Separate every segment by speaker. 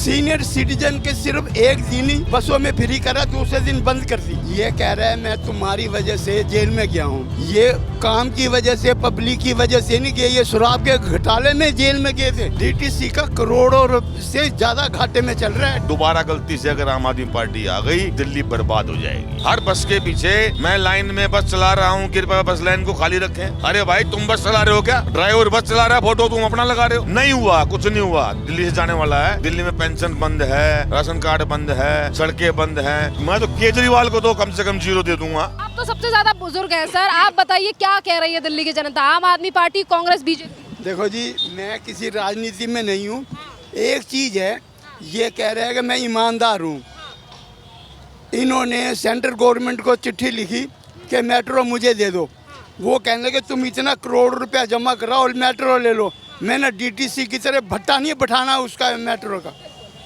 Speaker 1: Senior citizen के सिर्फ एक दिन ही बसों में फ्री करा, दूसरे दिन बंद कर दी। ये कह रहा है मैं तुम्हारी वजह से जेल में गया हूँ। ये काम की वजह से, पब्लिक की वजह से नहीं गए, ये शराब के घोटाले में जेल में गए थे। डीटीसी का करोड़ों से ज्यादा घाटे में चल रहा है।
Speaker 2: दोबारा गलती से अगर आम आदमी पार्टी आ गई, दिल्ली बर्बाद हो जाएगी। हर बस के पीछे मैं लाइन में बस चला रहा हूँ, कृपया बस लाइन को खाली रखें। अरे भाई तुम बस चला रहे हो क्या? ड्राइवर बस चला रहा है, फोटो तुम अपना लगा रहे हो। नहीं हुआ, कुछ नहीं हुआ। दिल्ली से जाने वाला है। दिल्ली में पेंशन बंद है, राशन कार्ड बंद है, सड़कें बंद है। मैं तो केजरीवाल को तो कम से कम 0 दे दूंगा।
Speaker 3: आप तो सबसे ज्यादा बुजुर्ग हैं सर, आप बताइए क्या कह रही है दिल्ली की जनता? आम आदमी पार्टी, कांग्रेस, बीजेपी?
Speaker 1: देखो जी, मैं किसी राजनीति में नहीं हूँ। एक चीज है, ये कह रहे हैं कि मैं ईमानदार हूँ। इन्होंने सेंट्रल गवर्नमेंट को चिट्ठी लिखी कि मेट्रो मुझे दे दो। वो कहने लगे तुम इतना करोड़ रुपया जमा कराओ और मेट्रो ले लो। मैंने डीटीसी की तरह भट्टा नहीं बैठाना उसका, मेट्रो का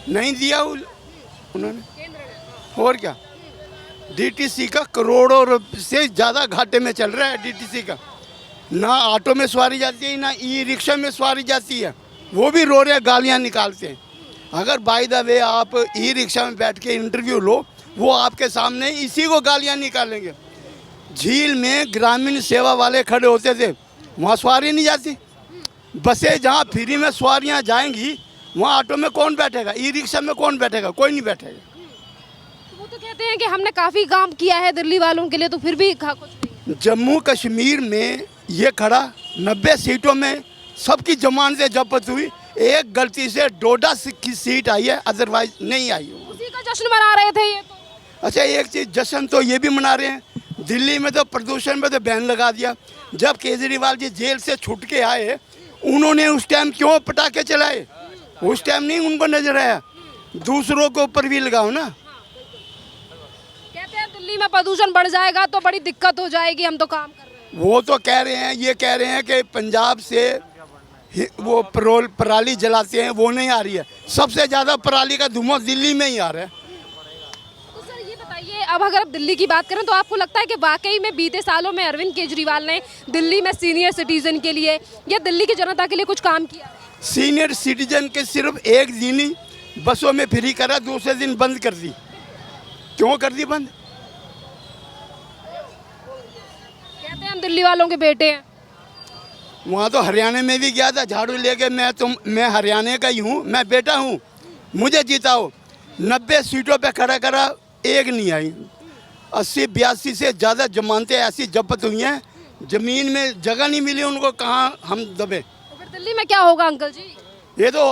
Speaker 1: नहीं दिया उन्होंने। और क्या, डीटीसी का करोड़ों से ज़्यादा घाटे में चल रहा है। डीटीसी का ना ऑटो में सवारी जाती है, ना ई रिक्शा में सवारी जाती है। वो भी रो रहे, गालियाँ निकालते हैं। अगर बाय द वे आप ई रिक्शा में बैठ के इंटरव्यू लो, वो आपके सामने इसी को गालियाँ निकालेंगे। झील में ग्रामीण सेवा वाले खड़े होते थे, वहाँ सवारी नहीं जाती। बसें जहाँ फ्री में सवारियाँ जाएंगी, वहाँ ऑटो में कौन बैठेगा, ई रिक्शा में कौन बैठेगा? कोई नहीं बैठेगा।
Speaker 3: वो तो कहते हैं कि हमने काफी काम किया है दिल्ली वालों के लिए, तो फिर भी कुछ नहीं।
Speaker 1: जम्मू कश्मीर में ये खड़ा 90 सीटों में सबकी जमानतें जब्त हुई। एक गलती से डोडा की सीट आई है, अदरवाइज नहीं आई।
Speaker 3: उसी का जश्न मना रहे थे ये तो।
Speaker 1: अच्छा, एक चीज़ जश्न तो ये भी मना रहे हैं, दिल्ली में तो प्रदूषण पे तो बैन लगा दिया। जब केजरीवाल जी जेल से छूट के आए, उन्होंने उस टाइम क्यों पटाखे चलाए? उस टाइम नहीं उनको नजर आया। दूसरों के ऊपर भी लगाओ ना।
Speaker 3: कहते हैं दिल्ली में प्रदूषण बढ़ जाएगा तो बड़ी दिक्कत हो जाएगी, हम तो काम कर रहे हैं।
Speaker 1: वो तो कह रहे हैं, ये कह रहे हैं कि पंजाब से वो पराली जलाते हैं, वो नहीं आ रही है। सबसे ज़्यादा पराली का धुआं दिल्ली में ही आ रहा है।
Speaker 3: तो सर ये बताइए, अब अगर आप दिल्ली की बात करें तो आपको लगता है कि वाकई में बीते सालों में अरविंद केजरीवाल ने दिल्ली में सीनियर सिटीजन के लिए या दिल्ली की जनता के लिए कुछ काम किया?
Speaker 1: सीनियर सिटीजन के सिर्फ एक दिन ही बसों में फ्री करा, दूसरे दिन बंद कर दी। क्यों कर दी बंद?
Speaker 3: कहते हैं हम दिल्ली वालों के बेटे हैं।
Speaker 1: वहाँ तो हरियाणा में भी गया था झाड़ू लेके, मैं हरियाणा का ही हूँ, मैं बेटा हूँ, मुझे जिताओ। 90 सीटों पे खड़ा करा, एक नहीं आई। 80-82 से ज़्यादा जमानतें ऐसी जब्त हुई हैं, ज़मीन में जगह नहीं मिली उनको, कहाँ हम दबे।
Speaker 3: तो फिर दिल्ली में क्या होगा अंकल जी?
Speaker 1: ये तो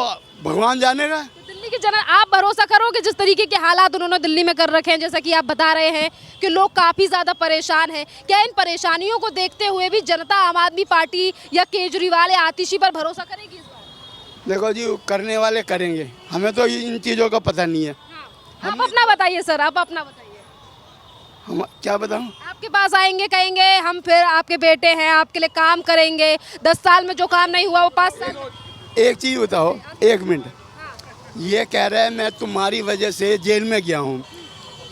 Speaker 1: भगवान जानेगा।
Speaker 3: तो दिल्ली की जनता, आप भरोसा करोगे जिस तरीके के हालात उन्होंने दिल्ली में कर रखे हैं, जैसा कि आप बता रहे हैं कि लोग काफ़ी ज़्यादा परेशान हैं, क्या इन परेशानियों को देखते हुए भी जनता आम आदमी पार्टी या केजरीवाल या आतिशी पर भरोसा करेगी इस बार?
Speaker 1: देखो जी, करने वाले करेंगे, हमें तो इन चीज़ों का पता नहीं है।
Speaker 3: आप अपना बताइए सर, आप अपना बताइए।
Speaker 1: हम क्या बताऊँ?
Speaker 3: आपके पास आएंगे, कहेंगे हम फिर आपके बेटे हैं, आपके लिए काम करेंगे। 10 साल में जो काम नहीं हुआ वो 5 साल।
Speaker 1: एक चीज़ बताओ, 1 मिनट। ये कह रहा है मैं तुम्हारी वजह से जेल में गया हूँ।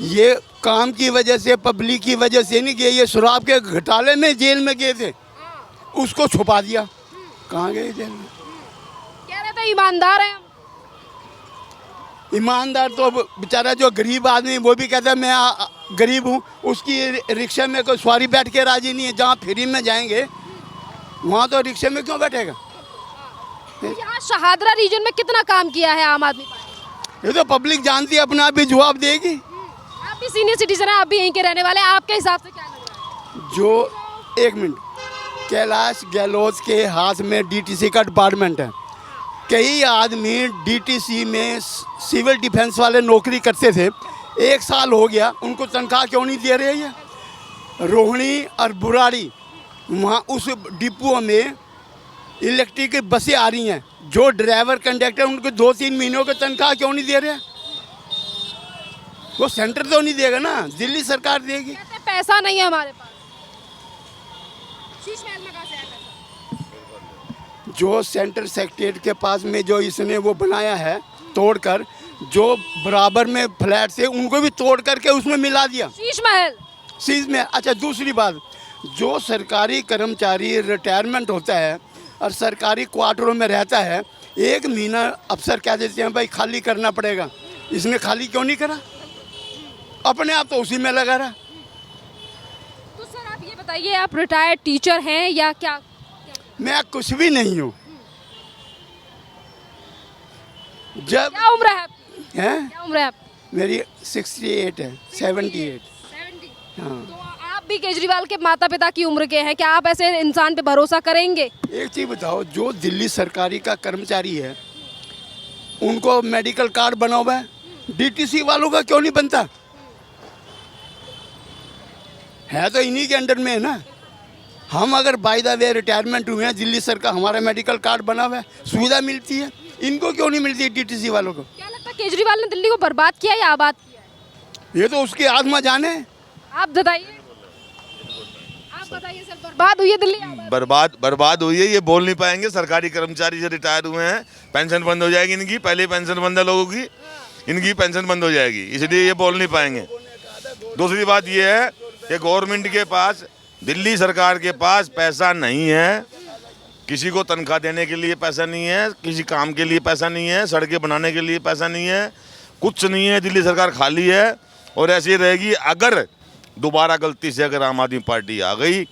Speaker 1: ये काम की वजह से, पब्लिक की वजह से नहीं गए, ये शराब के घोटाले में जेल में गए थे, उसको छुपा दिया। कहाँ गए जेल में?
Speaker 3: कह रहे थे ईमानदार हैं हम।
Speaker 1: ईमानदार तो बेचारा जो गरीब आदमी, वो भी कहता है मैं गरीब हूँ, उसकी रिक्शा में कोई सवारी बैठ के राजी नहीं है। जहाँ फ्री में जाएंगे वहाँ तो रिक्शे में क्यों बैठेगा?
Speaker 3: यहाँ शहादरा रीजन में कितना काम किया है आम आदमी पार्टी?
Speaker 1: ये तो पब्लिक जानती है, अपना भी जवाब देगी।
Speaker 3: आप भी सीनियर सिटीजन हैं, आप भी यहीं के रहने वाले हैं, आपके हिसाब से क्या लग रहा है?
Speaker 1: जो 1 मिनट, कैलाश गहलोत के हाथ में डीटीसी का डिपार्टमेंट है। कई आदमी डीटीसी में सिविल डिफेंस वाले नौकरी करते थे, 1 साल हो गया, उनको तनख्वाह क्यों नहीं दे रहे हैं? रोहिणी और बुराड़ी, वहाँ उस डिपो में इलेक्ट्रिक की बसें आ रही हैं, जो ड्राइवर कंडक्टर उनको 2-3 महीनों की तनख्वाह क्यों नहीं दे रहे? वो सेंटर तो नहीं देगा ना, दिल्ली सरकार देगी।
Speaker 3: कहते हैं पैसा नहीं है हमारे पास। शीश महल में कहाँ से आया पैसा?
Speaker 1: जो सेंट्रल सेक्रेटरीट के पास में जो इसने वो बनाया है तोड़कर, जो बराबर में फ्लैट थे उनको भी तोड़ करके उसमें मिला दिया
Speaker 3: शीश महल।
Speaker 1: शीश में। अच्छा, दूसरी बात, जो सरकारी कर्मचारी रिटायरमेंट होता है और सरकारी क्वार्टरों में रहता है, 1 महीना अफसर कह देते हैं भाई खाली करना पड़ेगा, इसने खाली क्यों नहीं करा? अपने आप तो उसी में लगा रहा।
Speaker 3: तो सर आप ये बताइए, आप रिटायर्ड टीचर हैं या क्या?
Speaker 1: मैं कुछ भी नहीं हूँ। जब
Speaker 3: क्या उम्र है आपकी?
Speaker 1: हैं
Speaker 3: क्या उम्र है आपकी?
Speaker 1: मेरी 68 है, 78।
Speaker 3: 70।
Speaker 1: हाँ।
Speaker 3: तो आप भी केजरीवाल के माता पिता की उम्र के हैं, क्या आप ऐसे इंसान पे भरोसा करेंगे?
Speaker 1: एक चीज़ बताओ, जो दिल्ली सरकारी का कर्मचारी है उनको मेडिकल कार्ड बना हुआ है, डीटीसी वालों का क्यों नहीं बनता? है तो इन्हीं के अंडर में है ना। हम अगर बाय द वे रिटायरमेंट हुए हैं, दिल्ली सरकार हमारा मेडिकल कार्ड बना हुआ है, सुविधा मिलती है, इनको क्यों नहीं मिलती डीटीसी वालों को?
Speaker 3: क्या लगता है केजरीवाल ने दिल्ली को बर्बाद किया या आबाद किया?
Speaker 1: ये तो उसकी आत्मा जाने।
Speaker 3: आप बताइए, आप बताइए सर, बर्बाद हुई है दिल्ली आबाद?
Speaker 2: बर्बाद हुई है, ये बोल नहीं पाएंगे। सरकारी कर्मचारी जो रिटायर हुए हैं, पेंशन बंद हो जाएगी इनकी। पहले पेंशन बंद है लोगों की, इनकी पेंशन बंद हो जाएगी, इसलिए ये बोल नहीं पाएंगे। दूसरी बात ये है कि गवर्नमेंट के पास, दिल्ली सरकार के पास पैसा नहीं है, किसी को तनख्वाह देने के लिए पैसा नहीं है, किसी काम के लिए पैसा नहीं है, सड़कें बनाने के लिए पैसा नहीं है, कुछ नहीं है। दिल्ली सरकार खाली है और ऐसी ही रहेगी। अगर दोबारा गलती से अगर आम आदमी पार्टी आ गई,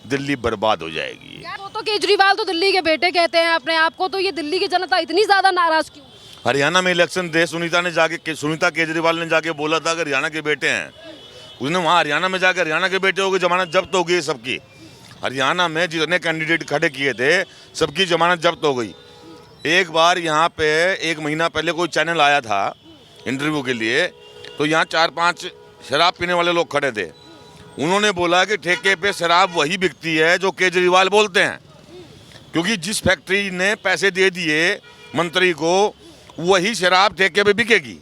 Speaker 2: दिल्ली बर्बाद हो जाएगी।
Speaker 3: यार वो तो केजरीवाल तो दिल्ली के बेटे कहते हैं अपने आप को, तो ये दिल्ली की जनता इतनी ज्यादा नाराज क्यों?
Speaker 2: हरियाणा में इलेक्शन थे, सुनीता केजरीवाल ने जाके बोला था कि हरियाणा के बेटे हैं। उसने वहाँ हरियाणा में जाकर हरियाणा के बेटे हो गए, जमानत जब्त हो गई सबकी। हरियाणा में जितने कैंडिडेट खड़े किए थे सबकी जमानत जब्त हो गई। एक बार यहाँ पे 1 महीना पहले कोई चैनल आया था इंटरव्यू के लिए, तो यहाँ 4-5 शराब पीने वाले लोग खड़े थे। उन्होंने बोला कि ठेके पे शराब वही बिकती है जो केजरीवाल बोलते हैं, क्योंकि जिस फैक्ट्री ने पैसे दे दिए मंत्री को, वही शराब ठेके पे बिकेगी।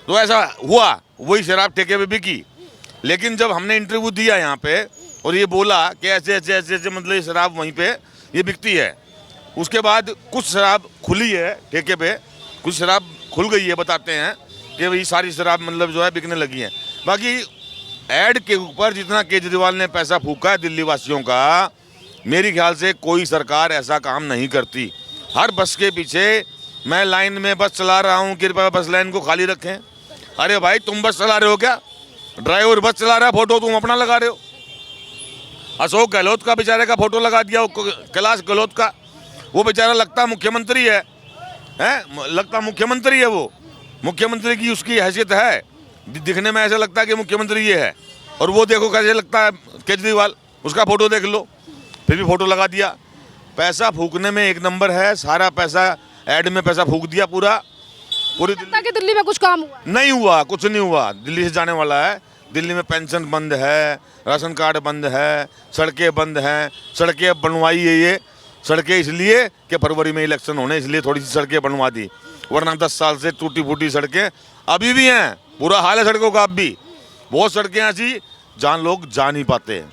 Speaker 2: तो ऐसा हुआ, वही शराब ठेके पे बिकी। लेकिन जब हमने इंटरव्यू दिया यहाँ पे और ये बोला कि ऐसे ऐसे ऐसे ऐसे मतलब ये शराब वहीं पे ये बिकती है, उसके बाद कुछ शराब खुली है ठेके पे, कुछ शराब खुल गई है, बताते हैं कि भाई सारी शराब मतलब जो है बिकने लगी है। बाकी ऐड के ऊपर जितना केजरीवाल ने पैसा फूका है दिल्ली वासियों का, मेरी ख्याल से कोई सरकार ऐसा काम नहीं करती। हर बस के पीछे मैं लाइन में बस चला रहा हूँ, कृपया बस लाइन को खाली रखें। अरे भाई तुम बस चला रहे हो क्या? ड्राइवर बस चला रहा है, फोटो तुम अपना लगा रहे हो। अशोक गहलोत का बेचारे का फोटो लगा दिया, कैलाश गहलोत का। वो बेचारा लगता मुख्यमंत्री है, लगता मुख्यमंत्री है। वो मुख्यमंत्री की उसकी हैसियत है, दिखने में ऐसा लगता है कि मुख्यमंत्री ये है। और वो देखो कैसे लगता है केजरीवाल, उसका फोटो देख लो, फिर भी फोटो लगा दिया। पैसा फूकने में एक नंबर है, सारा पैसा ऐड में पैसा फूक दिया पूरी
Speaker 3: दिल्ली में कुछ काम हुआ?
Speaker 2: नहीं हुआ, कुछ नहीं हुआ। दिल्ली से जाने वाला है। दिल्ली में पेंशन बंद है, राशन कार्ड बंद है, सड़कें बंद हैं। सड़कें अब बनवाई है ये सड़कें इसलिए कि फरवरी में इलेक्शन होने, इसलिए थोड़ी सी सड़कें बनवा दी, वरना 10 साल से टूटी फूटी सड़कें अभी भी हैं। बुरा हाल है सड़कों का अब भी। बहुत सड़कें ऐसी जहाँ लोग जा नहीं पाते हैं,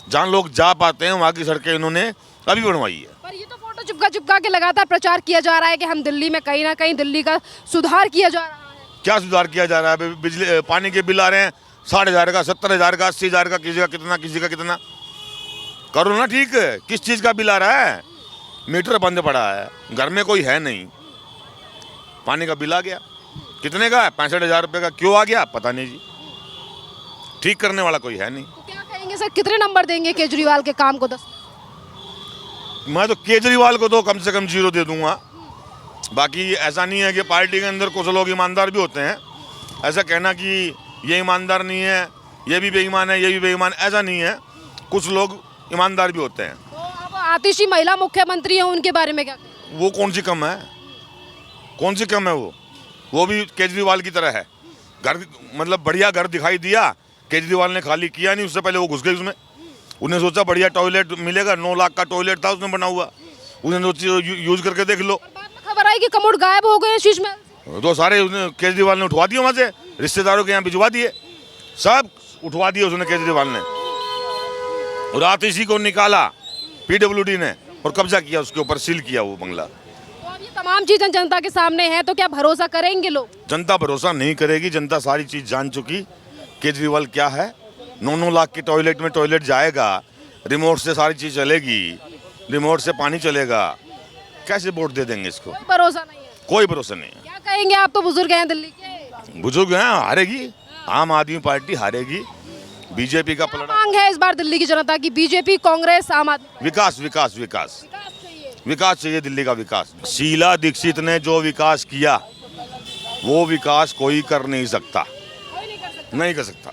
Speaker 2: जहाँ लोग जा पाते हैं वहाँ की सड़कें इन्होंने अभी बनवाई है।
Speaker 3: पर ये तो फोटो चिपका के लगातार प्रचार किया जा रहा है कि हम दिल्ली में कहीं ना कहीं दिल्ली का सुधार किया जा रहा है।
Speaker 2: क्या सुधार किया जा रहा है? बिजली पानी के बिल आ रहे हैं 60,000 का, 70,000 का, 80,000 का, किसी का कितना। करो ना ठीक। किस चीज़ का बिल आ रहा है? मीटर बंद पड़ा है, घर में कोई है नहीं, पानी का बिल आ गया। कितने का है? 65,000 रुपये का। क्यों आ गया पता नहीं जी, ठीक करने वाला कोई है नहीं।
Speaker 3: तो क्या कहेंगे सर, कितने नंबर देंगे केजरीवाल के काम को? 10?
Speaker 2: मैं तो केजरीवाल को तो कम से कम 0 दे दूंगा। बाकी ऐसा नहीं है कि पार्टी के अंदर कुछ लोग ईमानदार भी होते हैं। ऐसा कहना कि ये ईमानदार नहीं है, ये भी बेईमान है, ये भी बेईमान, ऐसा नहीं है। कुछ लोग ईमानदार भी होते हैं।
Speaker 3: तो अब आतिशी महिला मुख्यमंत्री है, उनके बारे में क्या?
Speaker 2: वो कौन सी कम है? कौन सी कम है? वो भी केजरीवाल की तरह है। घर मतलब बढ़िया घर दिखाई दिया, केजरीवाल ने खाली किया नहीं, उससे पहले वो घुस गई उसमें। उन्हें सोचा बढ़िया टॉयलेट मिलेगा, 9 लाख का टॉयलेट था उसमें बना हुआ, उसने सोचा यूज करके देख लो।
Speaker 3: बाद में खबर आई कि कमोड गायब हो गए शीश महल।
Speaker 2: तो सारे केजरीवाल ने उठवा दिए वहाँ से, रिश्तेदारों के यहाँ भिजवा दिए, सब उठवा दिए उसने केजरीवाल ने। और आतिशी को निकाला पीडब्ल्यूडी ने और कब्जा किया उसके ऊपर, सील किया वो बंगला।
Speaker 3: तो अब ये तमाम चीजें जनता के सामने है, तो क्या भरोसा करेंगे लोग?
Speaker 2: जनता भरोसा नहीं करेगी। जनता सारी चीज जान चुकी केजरीवाल क्या है। 9 लाख के टॉयलेट में टॉयलेट जाएगा, रिमोट से सारी चीज चलेगी, रिमोट से पानी चलेगा, कैसे वोट दे देंगे इसको?
Speaker 3: भरोसा नहीं है।
Speaker 2: कोई भरोसा नहीं
Speaker 3: क्या कहेंगे, आप तो बुजुर्ग हैं दिल्ली के।
Speaker 2: है। बुजुर्ग हैं, हारेगी, आम आदमी पार्टी हारेगी। बीजेपी का पलड़ा।
Speaker 3: मांग है इस बार दिल्ली की जनता की, बीजेपी, कांग्रेस, आम आदमी पार्टी?
Speaker 2: विकास विकास विकास
Speaker 3: विकास चाहिए।
Speaker 2: विकास चाहिए, दिल्ली का विकास। शीला दीक्षित ने जो विकास किया वो विकास कोई कर नहीं सकता,
Speaker 3: कोई नहीं कर सकता।
Speaker 2: नहीं कर सकता।